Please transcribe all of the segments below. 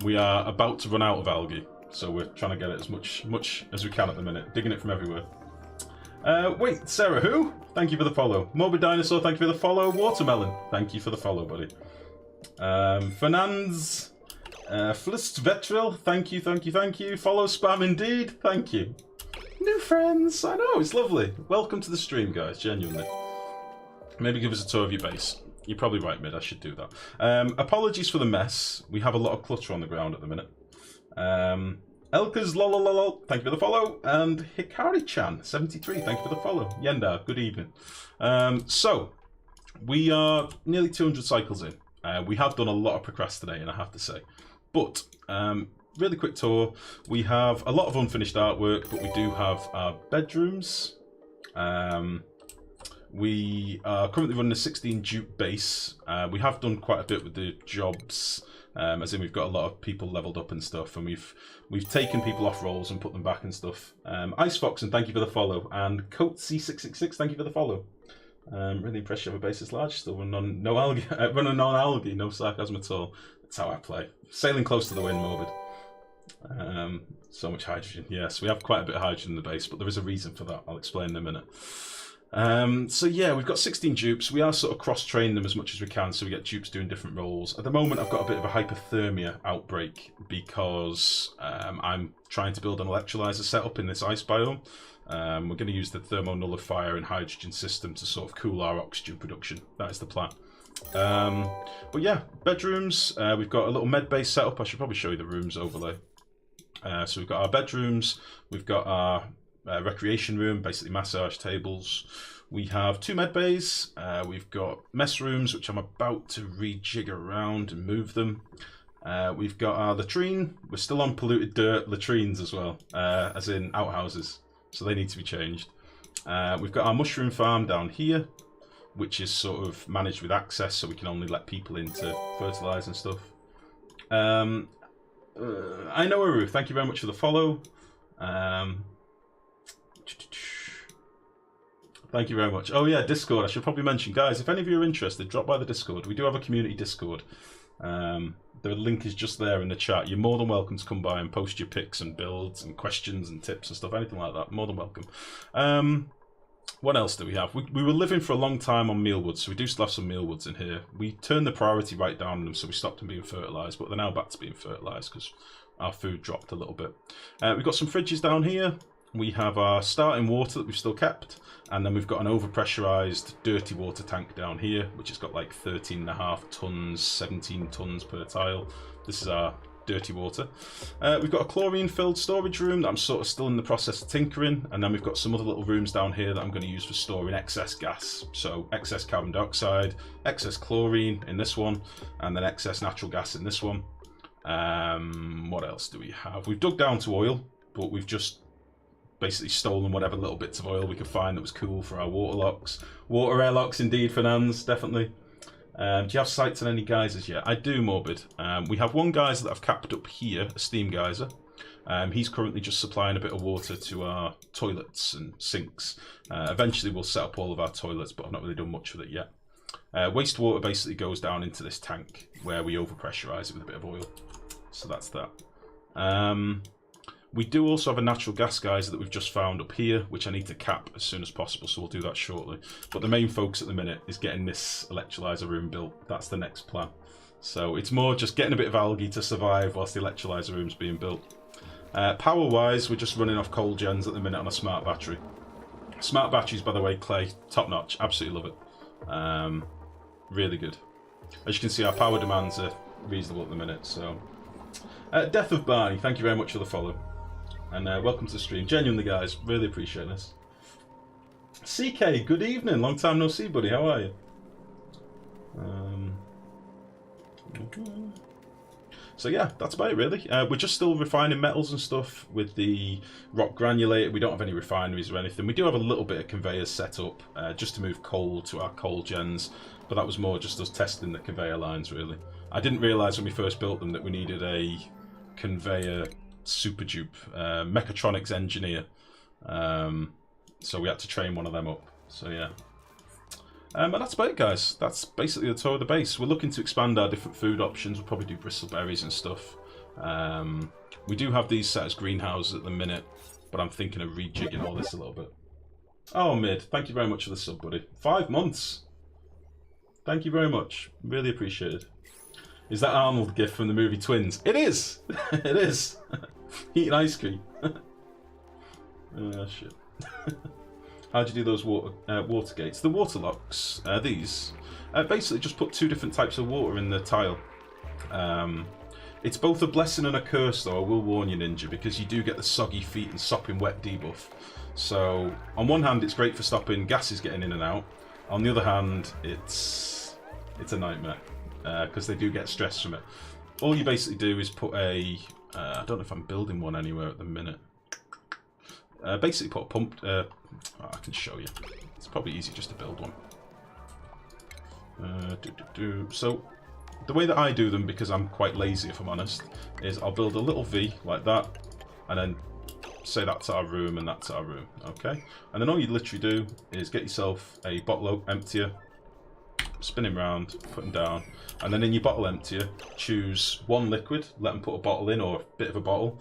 We are about to run out of algae, so we're trying to get it as much as we can at the minute, digging it from everywhere. Wait, Sarah, who? Thank you for the follow. Morbid Dinosaur, thank you for the follow. Watermelon, thank you for the follow, buddy. Fernandes, Flist Vetril, thank you. Follow spam indeed, thank you. New friends, I know, it's lovely. Welcome to the stream, guys, genuinely. Maybe give us a tour of your base. You're probably right, Mid, I should do that. Apologies for the mess. We have a lot of clutter on the ground at the minute. Elka's lolololol, thank you for the follow. And Hikari-chan, 73, thank you for the follow. Yenda, good evening. So, we are nearly 200 cycles in. We have done a lot of procrastinating, I have to say. But, really quick tour. We have a lot of unfinished artwork, but we do have our bedrooms. We are currently running a 16 dupe base. We have done quite a bit with the jobs, as in we've got a lot of people leveled up and stuff, and we've taken people off roles and put them back and stuff. Ice Fox, and thank you for the follow, and Coat C666, thank you for the follow. Really impressed you have a base this large, still running on no algae, no sarcasm at all. That's how I play. Sailing close to the wind, Morbid. So much hydrogen. Yes, we have quite a bit of hydrogen in the base, but there is a reason for that. I'll explain in a minute. So yeah, we've got 16 dupes. We are sort of cross-training them as much as we can, so we get dupes doing different roles. At the moment, I've got a bit of a hypothermia outbreak because I'm trying to build an electrolyzer setup in this ice biome. We're going to use the thermonullifier and hydrogen system to sort of cool our oxygen production. That is the plan. But yeah, bedrooms. We've got a little med base set up. I should probably show you the rooms overlay. So we've got our bedrooms. We've got our recreation room, basically massage tables. We have 2 med bays. We've got mess rooms, which I'm about to rejig around and move them. We've got our latrine. We're still on polluted dirt latrines as well, as in outhouses, so they need to be changed. We've got our mushroom farm down here, which is sort of managed with access, so we can only let people in to fertilise and stuff. I know Aru, thank you very much for the follow. Thank you very much. Oh yeah, Discord. I should probably mention, guys, if any of you are interested, drop by the Discord. We do have a community Discord. The link is just there in the chat. You're more than welcome to come by and post your pics and builds and questions and tips and stuff, anything like that. More than welcome. What else do we have? We were living for a long time on mealwoods, so we do still have some mealwoods in here. We turned the priority right down on them, so we stopped them being fertilised, but they're now back to being fertilised because our food dropped a little bit. We've got some fridges down here. We have our starting water that we've still kept, and then we've got an overpressurised dirty water tank down here, which has got like 13.5 tons, 17 tons per tile. This is our dirty water. We've got a chlorine-filled storage room that I'm sort of still in the process of tinkering, and then we've got some other little rooms down here that I'm going to use for storing excess gas. So excess carbon dioxide, excess chlorine in this one, and then excess natural gas in this one. What else do we have? We've dug down to oil, but we've just basically stolen whatever little bits of oil we could find that was cool for our water locks. Water airlocks indeed, Fernandes, definitely. Do you have sights on any geysers yet? I do, Morbid. We have one geyser that I've capped up here, a steam geyser. He's currently just supplying a bit of water to our toilets and sinks. Eventually we'll set up all of our toilets, but I've not really done much with it yet. Wastewater basically goes down into this tank where we overpressurize it with a bit of oil. So that's that. We do also have a natural gas geyser that we've just found up here, which I need to cap as soon as possible, so we'll do that shortly. But the main focus at the minute is getting this electrolyzer room built. That's the next plan. So it's more just getting a bit of algae to survive whilst the electrolyzer room's being built. Power-wise, we're just running off coal gens at the minute on a smart battery. Smart batteries, by the way, Clay, top-notch. Absolutely love it. Really good. As you can see, our power demands are reasonable at the minute, so... Death of Barney, thank you very much for the follow. And welcome to the stream. Genuinely, guys, really appreciate this. CK, good evening. Long time no see, buddy. How are you? So yeah, that's about it, really. We're just still refining metals and stuff with the rock granulator. We don't have any refineries or anything. We do have a little bit of conveyors set up just to move coal to our coal gens, but that was more just us testing the conveyor lines, really. I didn't realise when we first built them that we needed a conveyor super dupe, mechatronics engineer, so we had to train one of them up. So yeah, And that's about it, guys. That's basically the tour of the base. We're looking to expand our different food options. We'll probably do bristleberries and stuff. We do have these set as greenhouses at the minute, but I'm thinking of rejigging all this a little bit. Oh, Mid, thank you very much for the sub, buddy. 5 months. Thank you very much. Really appreciate it. Is that Arnold gift from the movie Twins? It is! It is! Eating ice cream. Oh, shit. How do you do those water gates? The water locks, these, basically just put 2 different types of water in the tile. It's both a blessing and a curse, though, I will warn you, Ninja, because you do get the soggy feet and sopping wet debuff. So, on one hand, it's great for stopping gases getting in and out. On the other hand, it's a nightmare, because they do get stressed from it. All you basically do is put a... I don't know if I'm building one anywhere at the minute. Basically put a pump... I can show you. It's probably easy just to build one. So, the way that I do them, because I'm quite lazy if I'm honest, is I'll build a little V like that, and then say that's our room and that's our room, okay? And then all you literally do is get yourself a bottle emptier, spin him round, put him down, and then in your bottle emptier, choose one liquid, let them put a bottle in, or a bit of a bottle,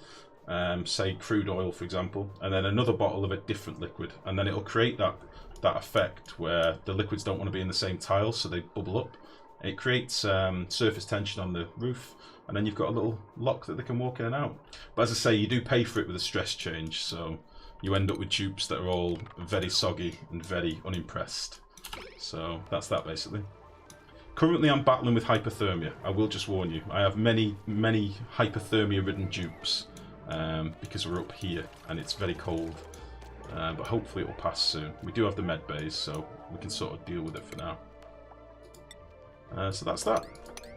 say crude oil for example, and then another bottle of a different liquid, and then it'll create that effect where the liquids don't want to be in the same tile, so they bubble up. It creates surface tension on the roof, and then you've got a little lock that they can walk in and out. But as I say, you do pay for it with a stress change, so you end up with dupes that are all very soggy and very unimpressed. So that's that basically. Currently I'm battling with hypothermia, I will just warn you. I have many hypothermia ridden dupes. Because we're up here and it's very cold, but hopefully it will pass soon. We do have the med bays, so we can sort of deal with it for now. So that's that.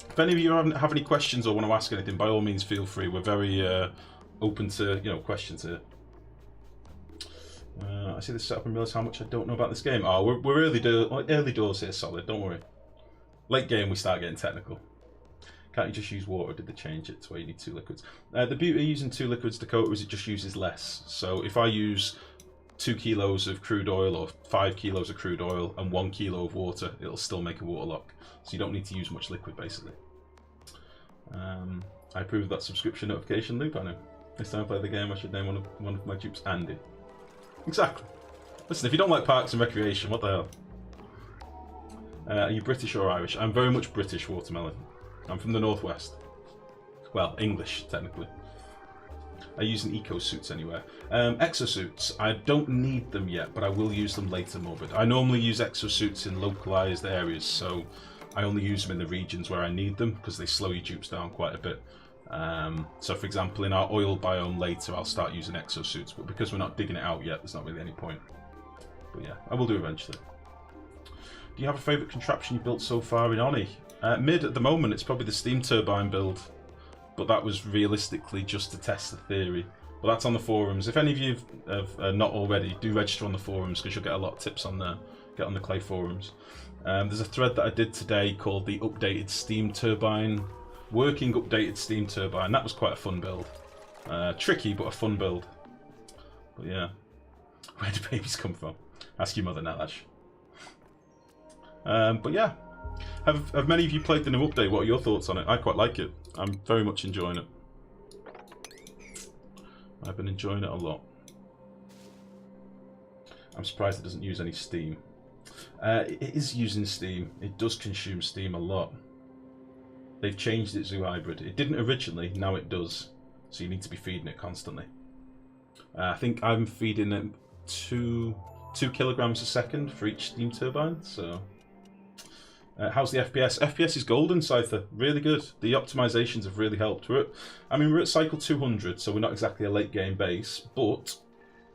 If any of you have any questions or want to ask anything, by all means feel free. We're very open to questions here. I see this setup and realise how much I don't know about this game. Oh, we're early doors here, solid. Don't worry. Late game we start getting technical. Can't you just use water, or did they change it to where you need 2 liquids? The beauty of using 2 liquids, Dakota, is it just uses less. So if I use 2 kilos of crude oil or 5 kilos of crude oil and 1 kilo of water, it'll still make a water lock. So you don't need to use much liquid, basically. I approve of that subscription notification loop, I know. Next time I play the game, I should name one of my dupes Andy. Exactly. Listen, if you don't like Parks and Recreation, what the hell? Are you British or Irish? I'm very much British, Watermelon. I'm from the northwest. Well, English, technically. I use an eco-suits anywhere. Exosuits, I don't need them yet, but I will use them later, Morbid. I normally use exosuits in localized areas, so I only use them in the regions where I need them, because they slow your dupes down quite a bit. So for example, in our oil biome later, I'll start using exosuits, but because we're not digging it out yet, there's not really any point. But yeah, I will do eventually. Do you have a favourite contraption you built so far in Oni? Mid at the moment, it's probably the steam turbine build, but that was realistically just to test the theory. But that's on the forums. If any of you have not already, do register on the forums because you'll get a lot of tips on there. Get on the Clay forums. There's a thread that I did today called the updated steam turbine, working updated steam turbine. That was quite a fun build. Tricky, but a fun build. But yeah, where do babies come from? Ask your mother, Nalash. But yeah. Have many of you played the new update? What are your thoughts on it? I quite like it. I'm very much enjoying it. I've been enjoying it a lot. I'm surprised it doesn't use any steam. It is using steam. It does consume steam a lot. They've changed it Zoo Hybrid. It didn't originally, now it does. So you need to be feeding it constantly. I think I'm feeding it 2 kilograms a second for each steam turbine, so... how's the FPS? FPS is golden, Scyther. Really good. The optimizations have really helped. We're at cycle 200, so we're not exactly a late game base, but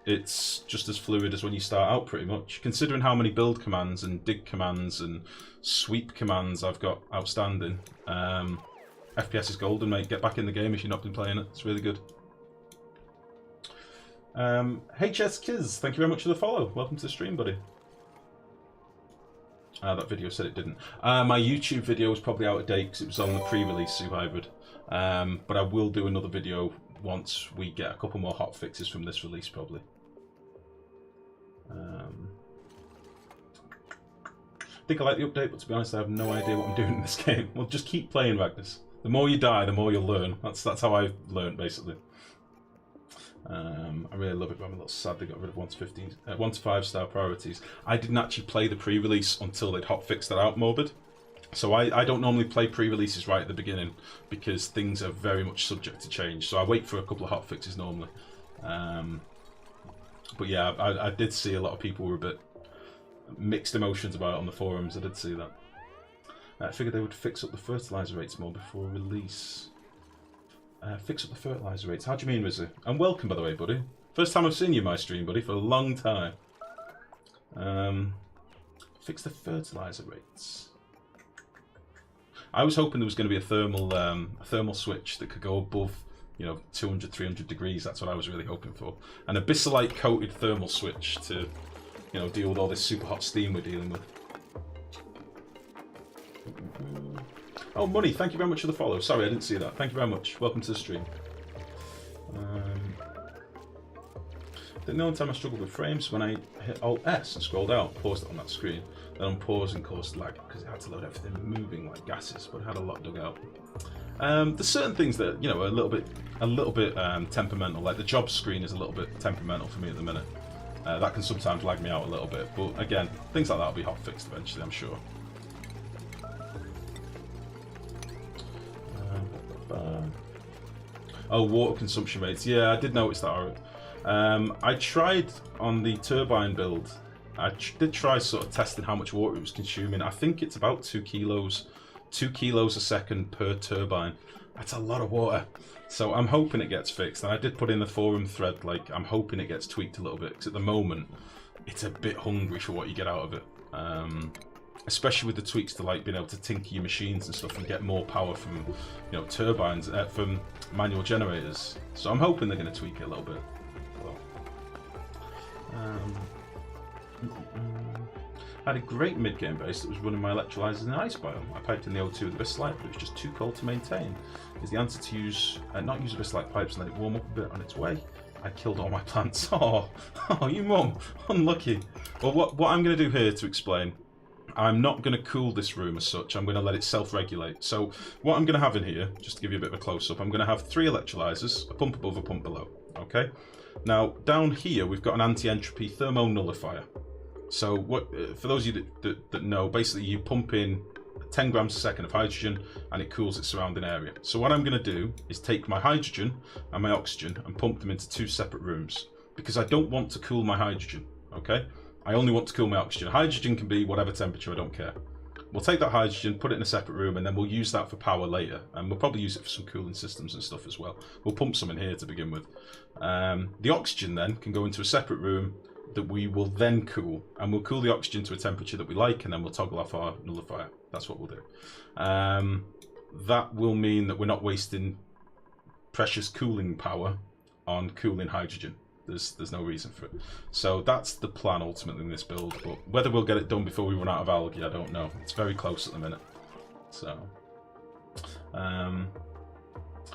it's just as fluid as when you start out, pretty much. Considering how many build commands and dig commands and sweep commands I've got outstanding, FPS is golden, mate. Get back in the game if you've not been playing it. It's really good. HS Kiz, thank you very much for the follow. Welcome to the stream, buddy. That video said it didn't. My YouTube video was probably out of date because it was on the pre-release Zoo Hybrid. But I will do another video once we get a couple more hot fixes from this release, probably. think I like the update, but to be honest, I have no idea what I'm doing in this game. Well, just keep playing, Magnus. The more you die, the more you'll learn. That's how I've learned, basically. I really love it, but I'm a little sad they got rid of 1 to 5 star priorities. I didn't actually play the pre-release until they'd hotfixed that out, Morbid. So I don't normally play pre-releases right at the beginning because things are very much subject to change. So I wait for a couple of hotfixes normally. But yeah, I did see a lot of people were a bit mixed emotions about it on the forums. I did see that. I figured they would fix up the fertilizer rates more before release. Fix up the fertilizer rates. How do you mean, Rizzy? And welcome, by the way, buddy. First time I've seen you in my stream, buddy, for a long time. Fix the fertilizer rates. I was hoping there was going to be a thermal switch that could go above, 200, 300 degrees. That's what I was really hoping for. An abyssalite coated thermal switch to, deal with all this super hot steam we're dealing with. Oh, Money, thank you very much for the follow. Sorry, I didn't see that. Thank you very much. Welcome to the stream. The only time I struggled with frames when I hit Alt-S and scrolled out, paused it on that screen, then on pause and caused lag because it had to load everything moving like gases, but it had a lot dug out. There's certain things that, a little bit temperamental, like the job screen is a little bit temperamental for me at the minute. That can sometimes lag me out a little bit, but again, things like that will be hot fixed eventually, I'm sure. Oh, water consumption rates. Yeah, I did notice that. I tried on the turbine build. I did try sort of testing how much water it was consuming. I think it's about 2 kilos. 2 kilos a second per turbine. That's a lot of water. So I'm hoping it gets fixed. And I did put in the forum thread, like, I'm hoping it gets tweaked a little bit. Because at the moment, it's a bit hungry for what you get out of it. Especially with the tweaks to like being able to tinker your machines and stuff and get more power from, turbines, from manual generators. So I'm hoping they're going to tweak it a little bit. I had a great mid-game base that was running my electrolyzers in the ice biome. I piped in the O2 with Abyssite, but it was just too cold to maintain. Is the answer to not use Abyssite pipes and let it warm up a bit on its way? I killed all my plants. Oh, you mum, unlucky. Well, what I'm going to do here to explain, I'm not going to cool this room as such. I'm going to let it self-regulate. So what I'm going to have in here, just to give you a bit of a close-up, I'm going to have 3 electrolyzers, a pump above, a pump below. Okay. Now down here we've got an anti-entropy thermonullifier. So for those of you that know, basically you pump in 10 grams a second of hydrogen and it cools its surrounding area. So what I'm going to do is take my hydrogen and my oxygen and pump them into 2 separate rooms because I don't want to cool my hydrogen. Okay. I only want to cool my oxygen. Hydrogen can be whatever temperature, I don't care. We'll take that hydrogen, put it in a separate room, and then we'll use that for power later. And we'll probably use it for some cooling systems and stuff as well. We'll pump some in here to begin with. The oxygen then can go into a separate room that we will then cool. And we'll cool the oxygen to a temperature that we like, and then we'll toggle off our nullifier. That's what we'll do. That will mean that we're not wasting precious cooling power on cooling hydrogen. There's no reason for it. So that's the plan ultimately in this build, but whether we'll get it done before we run out of algae, I don't know. It's very close at the minute. So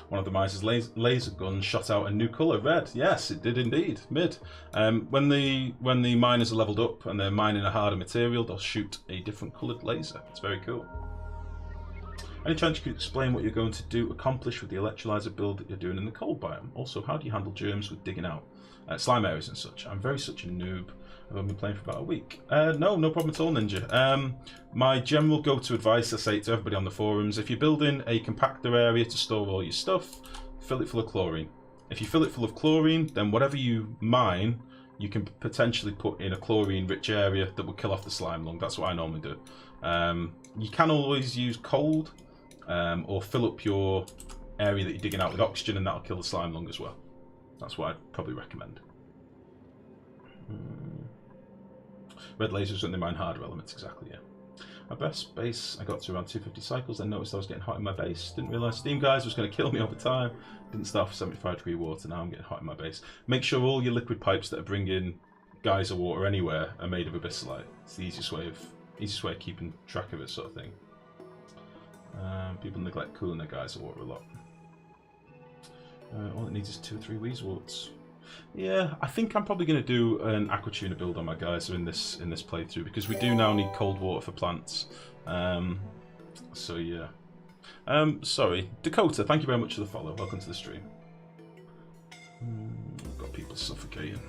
one of the mice's laser gun shot out a new colour, red. Yes, it did indeed. Mid. When the miners are leveled up and they're mining a harder material, they'll shoot a different coloured laser. It's very cool. Any chance you could explain what you're going to accomplish with the electrolyzer build that you're doing in the cold biome? Also, how do you handle germs with digging out slime areas and such? I'm such a noob. I've only been playing for about a week. No problem at all, Ninja. My general go-to advice, I say it to everybody on the forums, if you're building a compactor area to store all your stuff, fill it full of chlorine. If you fill it full of chlorine, then whatever you mine, you can potentially put in a chlorine-rich area that will kill off the slime lung. That's what I normally do. You can always use cold, or fill up your area that you're digging out with oxygen, and that'll kill the slime lung as well. That's what I'd probably recommend. Red lasers when they mine harder elements, exactly, yeah. My best base, I got to around 250 cycles, then noticed I was getting hot in my base. Didn't realise Steam Guys was going to kill me over time. Didn't start for 75-degree water, now I'm getting hot in my base. Make sure all your liquid pipes that are bringing geyser water anywhere are made of abyssalite. It's the easiest way of keeping track of it, sort of thing. People neglect cooling their geyser water a lot. All it needs is 2 or 3 weezeworts. Yeah, I think I'm probably going to do an aquatuna build on my geyser in this playthrough, because we do now need cold water for plants. So yeah. Sorry, Dakota. Thank you very much for the follow. Welcome to the stream. Got people suffocating.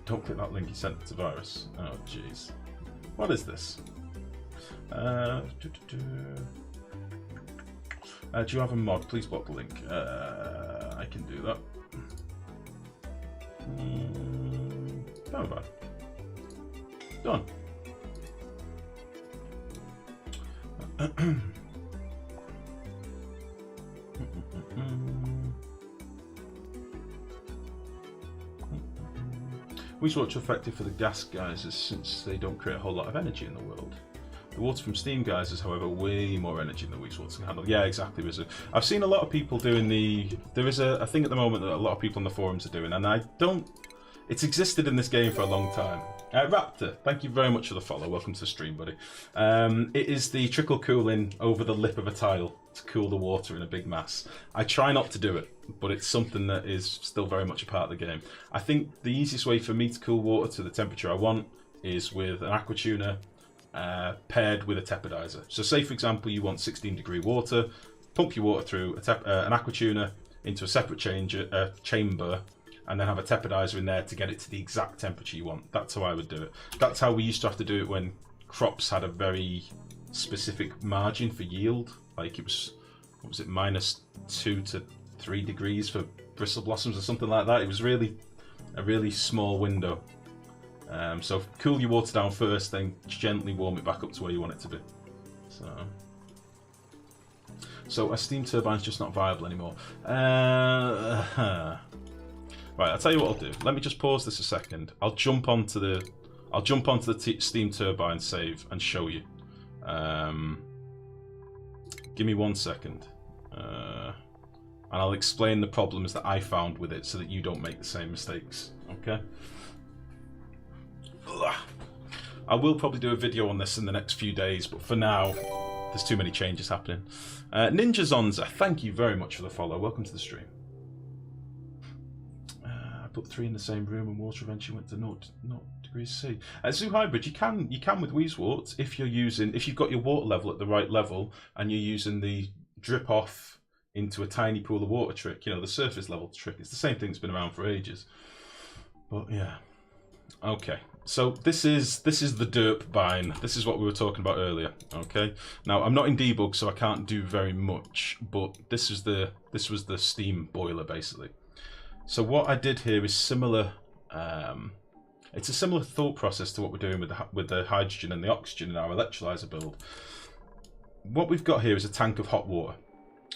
Don't click that link he sent to virus. Oh jeez. What is this? Do you have a mod? Please block the link. I can do that. How about done. Wastewater effective for the gas geysers since they don't create a whole lot of energy in the world. The water from steam geysers, however, way more energy than wastewater can handle. Yeah, exactly. I've seen a lot of people doing there is a thing at the moment that a lot of people on the forums are doing, and I don't. It's existed in this game for a long time. Raptor, thank you very much for the follow. Welcome to the stream, buddy. It is the trickle cooling over the lip of a tile to cool the water in a big mass. I try not to do it, but it's something that is still very much a part of the game. I think the easiest way for me to cool water to the temperature I want is with an aquatuna paired with a teppidizer. So say, for example, you want 16-degree water, pump your water through an aquatuna into a separate chamber, and then have a teppidizer in there to get it to the exact temperature you want. That's how I would do it. That's how we used to have to do it when crops had a very specific margin for yield. Like it was, what was it, -2 to 3 degrees for bristle blossoms or something like that. It was really a really small window. So cool your water down first, then gently warm it back up to where you want it to be. So a steam turbine's just not viable anymore. Right, I'll tell you what I'll do. Let me just pause this a second. I'll jump onto the steam turbine save and show you. Give me 1 second, and I'll explain the problems that I found with it so that you don't make the same mistakes. Okay. I will probably do a video on this in the next few days, but for now, there's too many changes happening. Ninja Zonza, thank you very much for the follow. Welcome to the stream. Put 3 in the same room and water eventually went to 0 degrees C. Zoo Hybrid, you can with Weezewort if you've got your water level at the right level and you're using the drip off into a tiny pool of water trick, the surface level trick. It's the same thing that's been around for ages. But yeah. Okay. So this is the derp bind. This is what we were talking about earlier. Okay. Now I'm not in debug, so I can't do very much, but this was the steam boiler basically. So what I did here is similar. It's a similar thought process to what we're doing with the hydrogen and the oxygen in our electrolyzer build. What we've got here is a tank of hot water.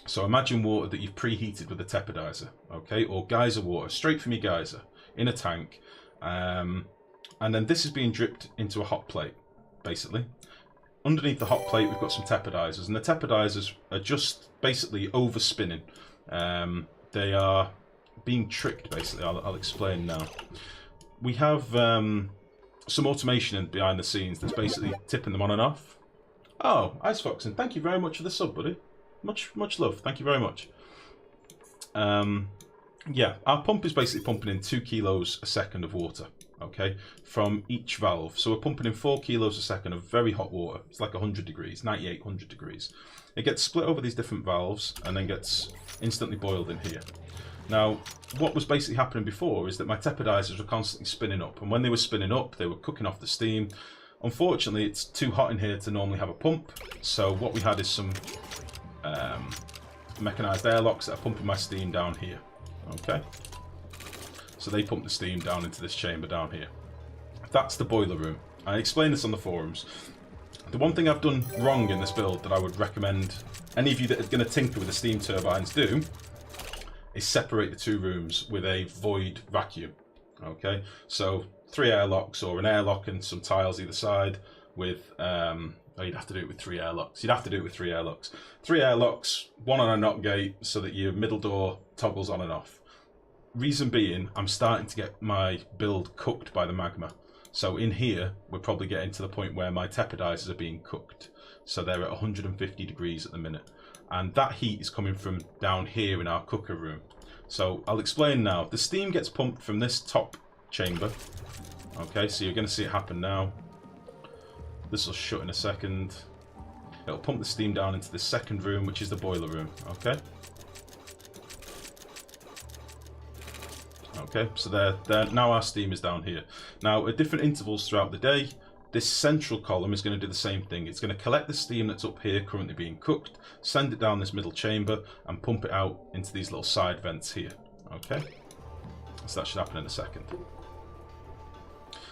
So imagine water that you've preheated with a teppidizer, okay, or geyser water straight from your geyser in a tank, and then this is being dripped into a hot plate, basically. Underneath the hot plate, we've got some teppidizers, and the teppidizers are just basically overspinning. They are being tricked, basically. I'll explain now. We have some automation behind the scenes that's basically tipping them on and off. Oh, Ice Foxen, thank you very much for the sub, buddy. Much love. Thank you very much. Yeah, our pump is basically pumping in 2 kilos a second of water, okay, from each valve. So we're pumping in 4 kilos a second of very hot water. It's like 100 degrees, 98, 100 degrees. It gets split over these different valves and then gets instantly boiled in here. Now, what was basically happening before is that my teppidizers were constantly spinning up, and when they were spinning up, they were cooking off the steam. Unfortunately, it's too hot in here to normally have a pump, so what we had is some mechanized airlocks that are pumping my steam down here. Okay, so they pump the steam down into this chamber down here. That's the boiler room. I explained this on the forums. The one thing I've done wrong in this build that I would recommend any of you that are going to tinker with the steam turbines do is separate the 2 rooms with a void vacuum. Okay, so 3 airlocks or an airlock and some tiles either side with oh, you'd have to do it with 3 airlocks. You'd have to do it with 3 airlocks. 3 airlocks, 1 on a knock gate so that your middle door toggles on and off. Reason being, I'm starting to get my build cooked by the magma. So in here, we're probably getting to the point where my teppidizers are being cooked. So they're at 150 degrees at the minute. and that heat is coming from down here in our cooker room. So I'll explain now. The steam gets pumped from this top chamber. Okay, so you're going to see it happen now. This will shut in a second. It'll pump the steam down into the second room, which is the boiler room. Okay. Okay, so there. Now our steam is down here. Now, at different intervals throughout the day, this central column is going to do the same thing. It's going to collect the steam that's up here currently being cooked, send it down this middle chamber, and pump it out into these little side vents here. Okay? So that should happen in a second.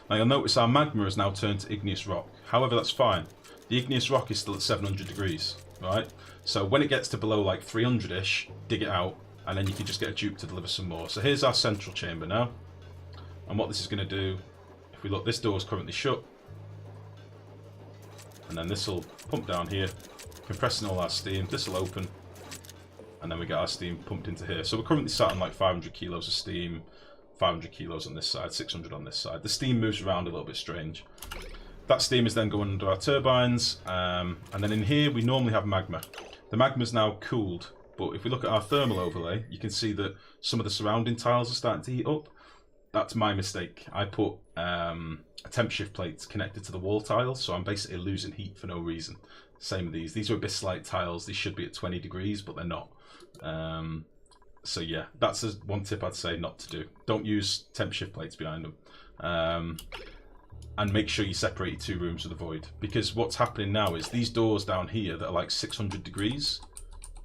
Now you'll notice our magma has now turned to igneous rock. However, that's fine. The igneous rock is still at 700 degrees, right? So when it gets to below like 300-ish, dig it out, and then you can just get a dupe to deliver some more. So here's our central chamber now. And what this is going to do, if we look, this door is currently shut. And then this will pump down here, compressing all our steam. This will open, and then we get our steam pumped into here. So we're currently sat on like 500 kilos of steam, 500 kilos on this side, 600 on this side. The steam moves around a little bit strange. That steam is then going under our turbines, and then in here we normally have magma. The magma is now cooled, but if we look at our thermal overlay, you can see that some of the surrounding tiles are starting to heat up. That's my mistake. I put temp shift plates connected to the wall tiles, so I'm basically losing heat for no reason. Same with these. These are a bit slight tiles. These should be at 20 degrees, but they're not. So yeah, that's one tip I'd say not to do. Don't use temp shift plates behind them. And make sure you separate your two rooms with a void. Because what's happening now is these doors down here that are like 600 degrees,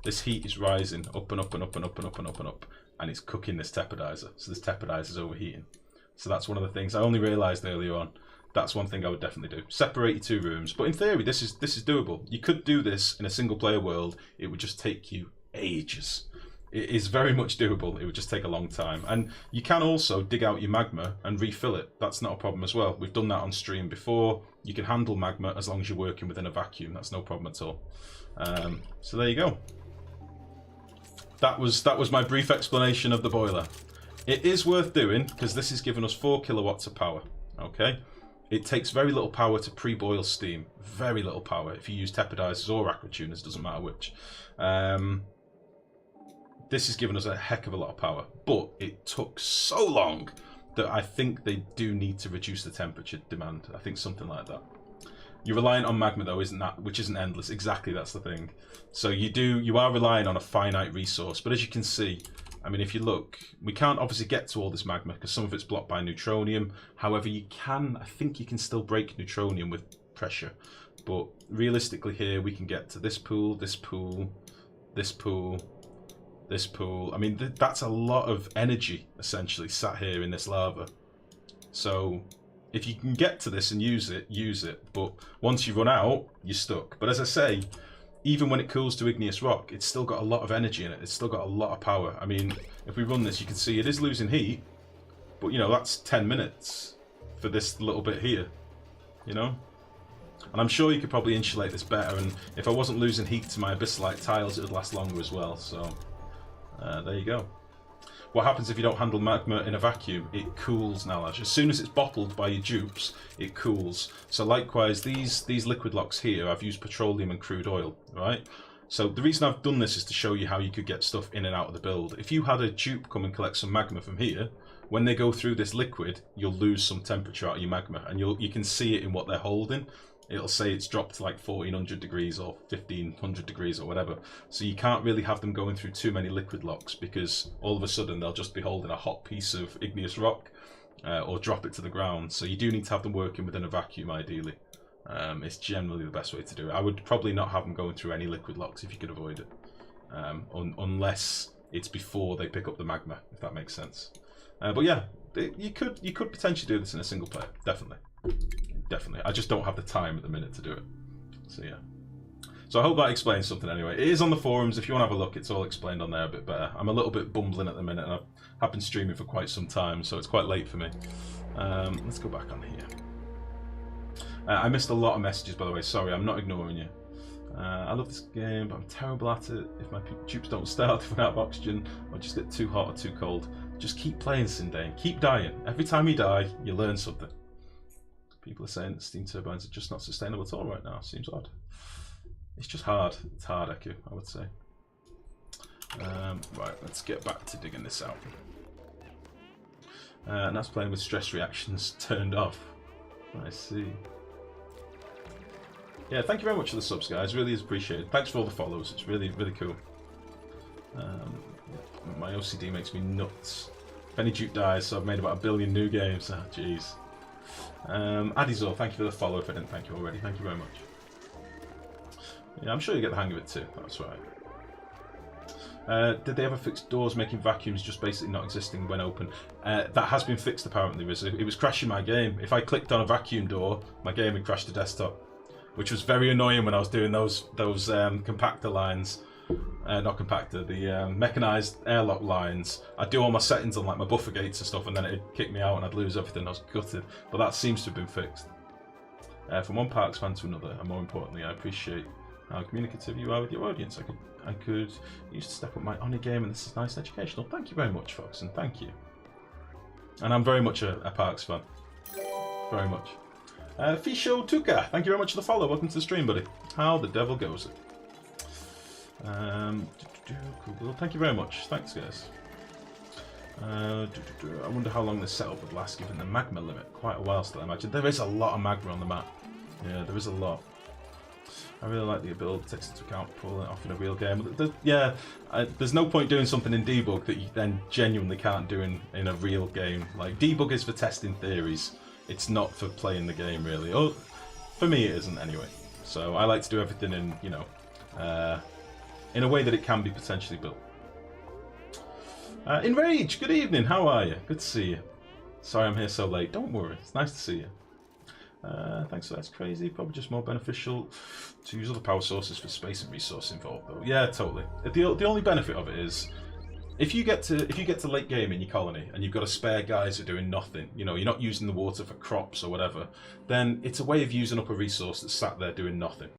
this heat is rising up and up and up and up and up and up and up, and it's cooking this teppidizer. So this teppidizer is overheating. So that's one of the things I only realised earlier on. That's one thing I would definitely do. Separate your two rooms. But in theory, this is doable. You could do this in a single player world. It would just take you ages. It is very much doable. It would just take a long time. And you can also dig out your magma and refill it. That's not a problem as well. We've done that on stream before. You can handle magma as long as you're working within a vacuum. That's no problem at all. So there you go. That was my brief explanation of the boiler. It is worth doing because this is giving us 4 kilowatts of power. Okay, it takes very little power to pre-boil steam. Very little power. If you use tepidizers or aquatuners, doesn't matter which. This is giving us a heck of a lot of power, but it took so long that I think they do need to reduce the temperature demand. I think something like that. You're reliant on magma though, isn't that? Which isn't endless. Exactly, that's the thing. So you are relying on a finite resource. But as you can see, I mean, if you look, we can't obviously get to all this magma because some of it's blocked by neutronium. However, you can, I think you can still break neutronium with pressure. But realistically here, we can get to this pool, this pool, this pool, this pool. I mean, that's a lot of energy essentially sat here in this lava. So if you can get to this and use it, use it. But once you run out, you're stuck. But as I say, even when it cools to igneous rock, it's still got a lot of energy in it. It's still got a lot of power. I mean, if we run this, you can see it is losing heat. But, you know, that's 10 minutes for this little bit here, you know? And I'm sure you could probably insulate this better. And if I wasn't losing heat to my abyssalite tiles, it would last longer as well. So, there you go. What happens if you don't handle magma in a vacuum? It cools, Nalash. As soon as it's bottled by your dupes, it cools. So likewise, these liquid locks here, I've used petroleum and crude oil, right? So the reason I've done this is to show you how you could get stuff in and out of the build. If you had a dupe come and collect some magma from here, when they go through this liquid, you'll lose some temperature out of your magma, and you can see it in what they're holding. It'll say it's dropped to like 1400 degrees or 1500 degrees or whatever. So you can't really have them going through too many liquid locks because all of a sudden they'll just be holding a hot piece of igneous rock or drop it to the ground. So you do need to have them working within a vacuum ideally. It's generally the best way to do it. I would probably not have them going through any liquid locks if you could avoid it. Unless it's before they pick up the magma, if that makes sense. But yeah, you could potentially do this in a single player, definitely. Definitely. I just don't have the time at the minute to do it. So yeah. So I hope that explains something anyway. It is on the forums. If you want to have a look, it's all explained on there a bit better. I'm a little bit bumbling at the minute, and I've been streaming for quite some time, so it's quite late for me. Let's go back on here. I missed a lot of messages, by the way. Sorry, I'm not ignoring you. I love this game, but I'm terrible at it. If my tubes don't start, if we're out of oxygen, or just get too hot or too cold. Just keep playing, Sindane. Keep dying. Every time you die, you learn something. People are saying that steam turbines are just not sustainable at all right now. Seems odd. It's just hard. It's hard, Eku, I would say. Right, let's get back to digging this out. And that's playing with stress reactions turned off. I see. Yeah, thank you very much for the subs, guys. Really is appreciated. Thanks for all the follows. It's really, really cool. My OCD makes me nuts. If any Duke dies, so I've made about 1 billion new games. Ah, jeez. Adizor, thank you for the follow. If I didn't thank you already, thank you very much. Yeah, I'm sure you get the hang of it too. That's right. Did they ever fix doors making vacuums just basically not existing when open? That has been fixed apparently. It was crashing my game. If I clicked on a vacuum door, my game would crash to desktop, which was very annoying when I was doing those compactor lines. Not compactor, the mechanized airlock lines. I'd do all my settings on like my buffer gates and stuff, and then it'd kick me out and I'd lose everything. I was gutted. But that seems to have been fixed. From one Parks fan to another, and more importantly, I appreciate how communicative you are with your audience. I could use to step up my Oni game, and this is nice and educational. Thank you very much, Fox, and thank you. And I'm very much a Parks fan. Very much. Fisho Tuka, thank you very much for the follow. Welcome to the stream, buddy. How the devil goes it? Cool. Thank you very much. Thanks, guys. I wonder how long this setup would last, given the magma limit. Quite a while still, I imagine. There is a lot of magma on the map. Yeah, there is a lot. I really like the ability takes into account pulling it off in a real game. There's no point doing something in debug that you then genuinely can't do in a real game. Like, debug is for testing theories. It's not for playing the game, really. Or, for me, it isn't anyway. So I like to do everything in, you know, in a way that it can be potentially built. Enrage, good evening. How are you? Good to see you. Sorry I'm here so late. Don't worry. It's nice to see you. Thanks for that's crazy. Probably just more beneficial to use other power sources for space and resource involved, though. Yeah, totally. The only benefit of it is if you get to late game in your colony and you've got a spare guys who are doing nothing, you know, you're not using the water for crops or whatever, then it's a way of using up a resource that's sat there doing nothing.